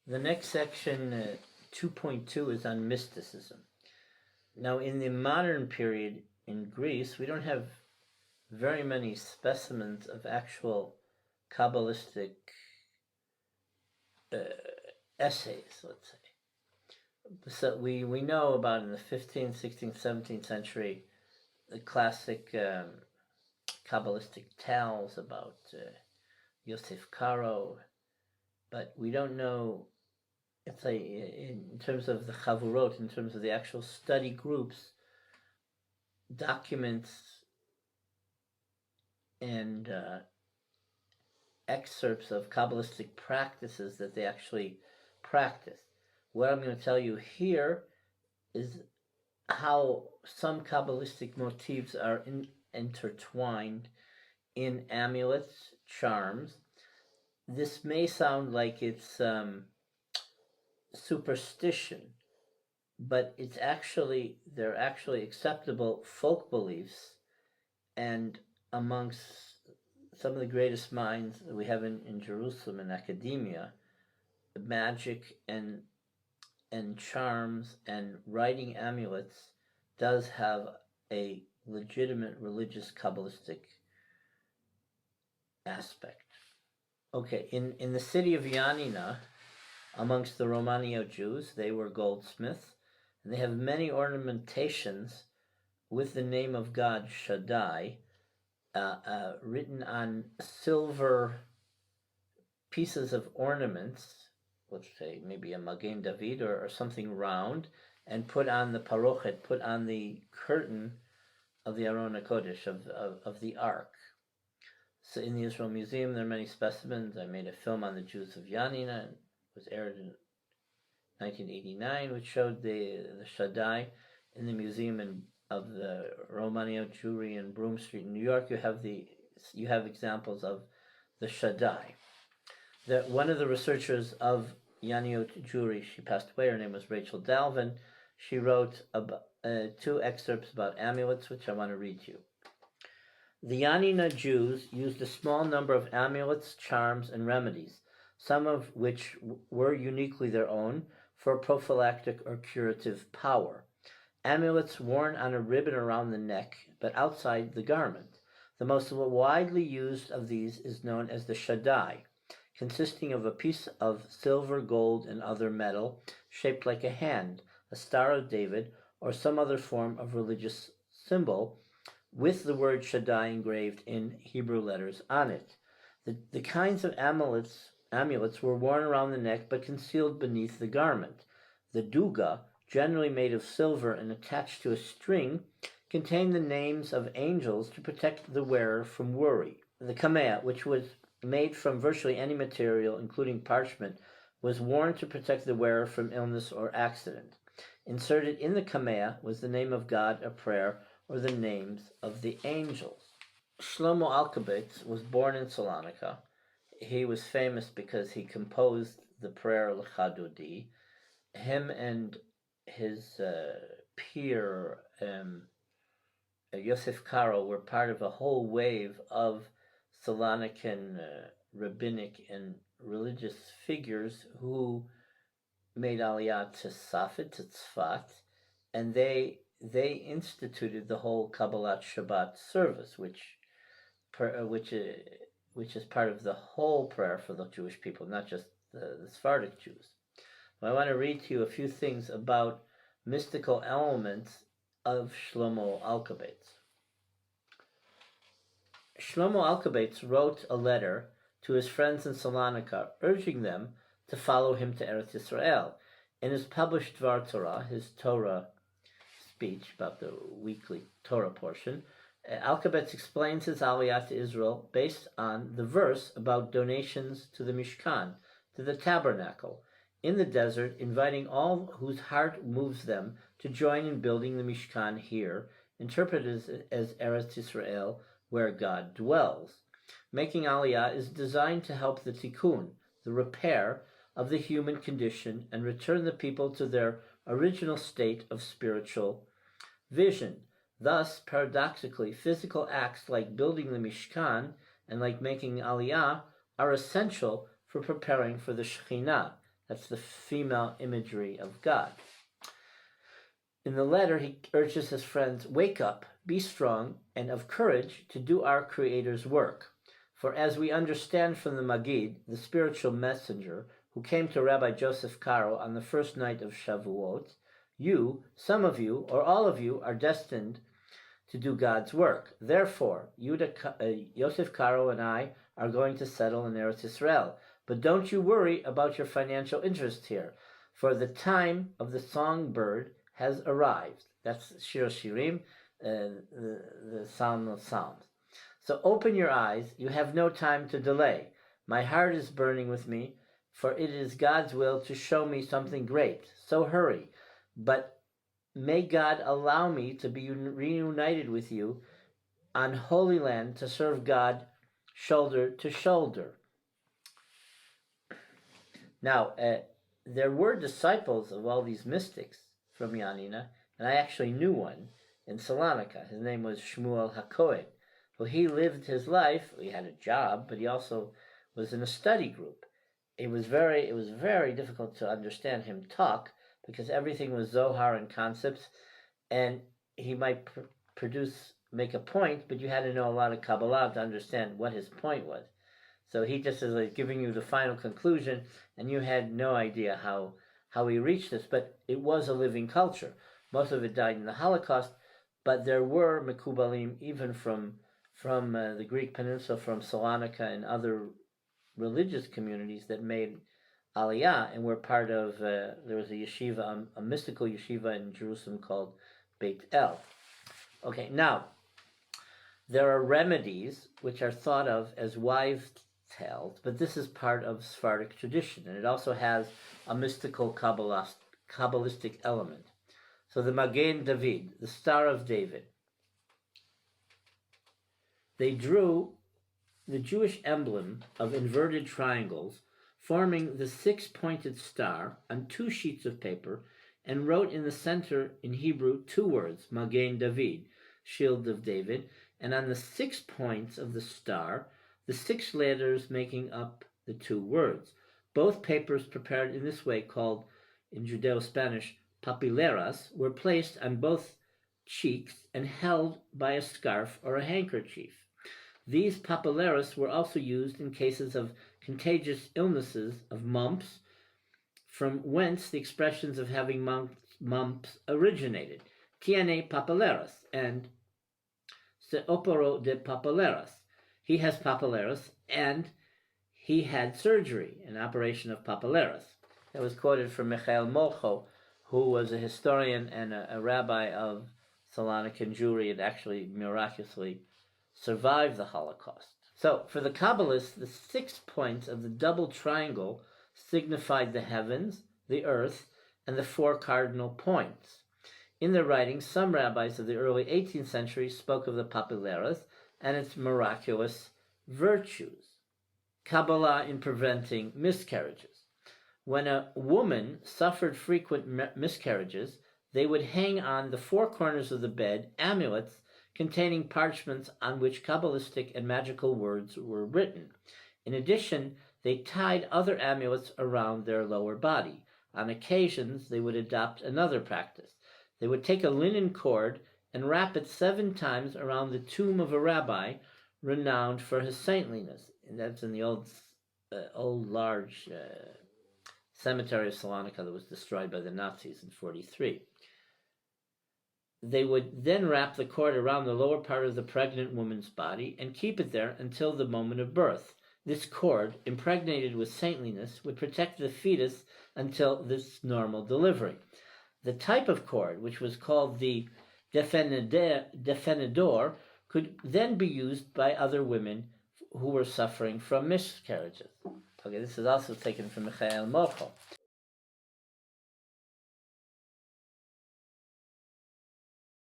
The next section, 2.2, is on mysticism. Now, in the modern period in Greece, we don't have very many specimens of actual Kabbalistic essays, let's say. So we know about in the 15th, 16th, 17th century the classic Kabbalistic tales about Yosef Karo, but we don't know, it's like in terms of the Chavurot, in terms of the actual study groups, documents and excerpts of Kabbalistic practices that they actually practice. What I'm going to tell you here is how some Kabbalistic motifs are intertwined in amulets, charms. This may sound like it's superstition, but they're actually acceptable folk beliefs, and amongst some of the greatest minds that we have in Jerusalem in academia, magic and charms and writing amulets does have a legitimate religious Kabbalistic aspect. Okay, in the city of Yanina, amongst the Romanio Jews, they were goldsmiths, and they have many ornamentations with the name of God Shaddai written on silver pieces of ornaments, let's say maybe a Magen David or something round, and put on the parochet, put on the curtain of the Aron HaKodesh, of the Ark. So in the Israel Museum, there are many specimens. I made a film on the Jews of Yanina, and it was aired in 1989, which showed the Shaddai. In the museum of the Romanio Jewry in Broome Street in New York, you have examples of the Shaddai. One of the researchers of Yaniot Jewry, she passed away, her name was Rachel Dalvin. She wrote two excerpts about amulets, which I want to read to you. The Yanina Jews used a small number of amulets, charms, and remedies, some of which were uniquely their own, for prophylactic or curative power. Amulets worn on a ribbon around the neck, but outside the garment. The most widely used of these is known as the Shaddai, consisting of a piece of silver, gold, and other metal, shaped like a hand, a Star of David, or some other form of religious symbol, with the word Shaddai engraved in Hebrew letters on it. The kinds of amulets were worn around the neck but concealed beneath the garment. The duga, generally made of silver and attached to a string, contained the names of angels to protect the wearer from worry. The kamea, which was made from virtually any material, including parchment, was worn to protect the wearer from illness or accident. Inserted in the kamea was the name of God, a prayer, or the names of the angels. Shlomo Alkabetz was born in Salonika. He was famous because he composed the prayer Lecha Dodi. Him and his peer Yosef Karo were part of a whole wave of Salonican rabbinic and religious figures who made Aliyah to Safed, to Tzfat, and they instituted the whole Kabbalat Shabbat service, which is part of the whole prayer for the Jewish people, not just the Sephardic Jews. I want to read to you a few things about mystical elements of Shlomo Alkabetz. Shlomo Alkabetz wrote a letter to his friends in Salonika, urging them to follow him to Eretz Yisrael. In his published Dvar Torah, his Torah speech about the weekly Torah portion, Alkabetz explains his aliyah to Israel based on the verse about donations to the Mishkan, to the tabernacle, in the desert, inviting all whose heart moves them to join in building the Mishkan here, interpreted as Eretz Yisrael, where God dwells. Making aliyah is designed to help the tikkun, the repair of the human condition, and return the people to their original state of spiritual vision. Thus, paradoxically, physical acts like building the Mishkan and like making aliyah are essential for preparing for the Shekhinah, That's the female imagery of God. In the letter, he urges his friends, wake up, be strong, and of courage to do our Creator's work. For as we understand from the Maggid, the spiritual messenger, who came to Rabbi Joseph Karo on the first night of Shavuot, you, some of you, or all of you, are destined to do God's work. Therefore, Yosef Karo and I are going to settle in Eretz Israel. But don't you worry about your financial interest here, for the time of the songbird has arrived. That's Shir Shirim, the Psalm of Psalms. So open your eyes, you have no time to delay. My heart is burning with me, for it is God's will to show me something great. So hurry. But may God allow me to be reunited with you on Holy Land to serve God shoulder to shoulder. Now, there were disciples of all these mystics from Yanina, and I actually knew one in Salonika. His name was Shmuel HaKohen. Well, he lived his life, he had a job, but he also was in a study group. It was very difficult to understand him talk, because everything was Zohar and concepts, and he might make a point, but you had to know a lot of Kabbalah to understand what his point was. So he just is like giving you the final conclusion, and you had no idea how he reached this, but it was a living culture. Most of it died in the Holocaust, but there were Mekubalim even from the Greek peninsula, from Salonika and other religious communities that made Aliyah and were part of, there was a yeshiva, a mystical yeshiva in Jerusalem called Beit El. Okay, now, there are remedies which are thought of as wives' tales, but this is part of Sephardic tradition, and it also has a mystical Kabbalistic element. So the Magen David, the Star of David, they drew the Jewish emblem of inverted triangles forming the six-pointed star on 2 sheets of paper, and wrote in the center in Hebrew 2 words, Magen David, shield of David, and on the 6 points of the star, the 6 letters making up the 2 words. Both papers prepared in this way, called in Judeo-Spanish papileras, were placed on both cheeks and held by a scarf or a handkerchief. These papileras were also used in cases of contagious illnesses of mumps, from whence the expressions of having mumps originated. Tiene papileras and se operó de papileras. He has papileras, and he had surgery, an operation of papileras. That was quoted from Michael Molcho, who was a historian and a rabbi of Salonican Jewry, and actually miraculously survived the Holocaust. So, for the Kabbalists, the 6 points of the double triangle signified the heavens, the earth, and the 4 cardinal points. In their writings, some rabbis of the early 18th century spoke of the papileras and its miraculous virtues. Kabbalah in preventing miscarriages. When a woman suffered frequent miscarriages, they would hang on the 4 corners of the bed amulets containing parchments on which Kabbalistic and magical words were written. In addition, they tied other amulets around their lower body. On occasions, they would adopt another practice. They would take a linen cord and wrap it 7 times around the tomb of a rabbi renowned for his saintliness. And that's in the old large cemetery of Salonika that was destroyed by the Nazis in 1943. They would then wrap the cord around the lower part of the pregnant woman's body and keep it there until the moment of birth. This cord, impregnated with saintliness, would protect the fetus until this normal delivery. The type of cord, which was called the defenedor, could then be used by other women who were suffering from miscarriages. Okay, this is also taken from Michael Molcho.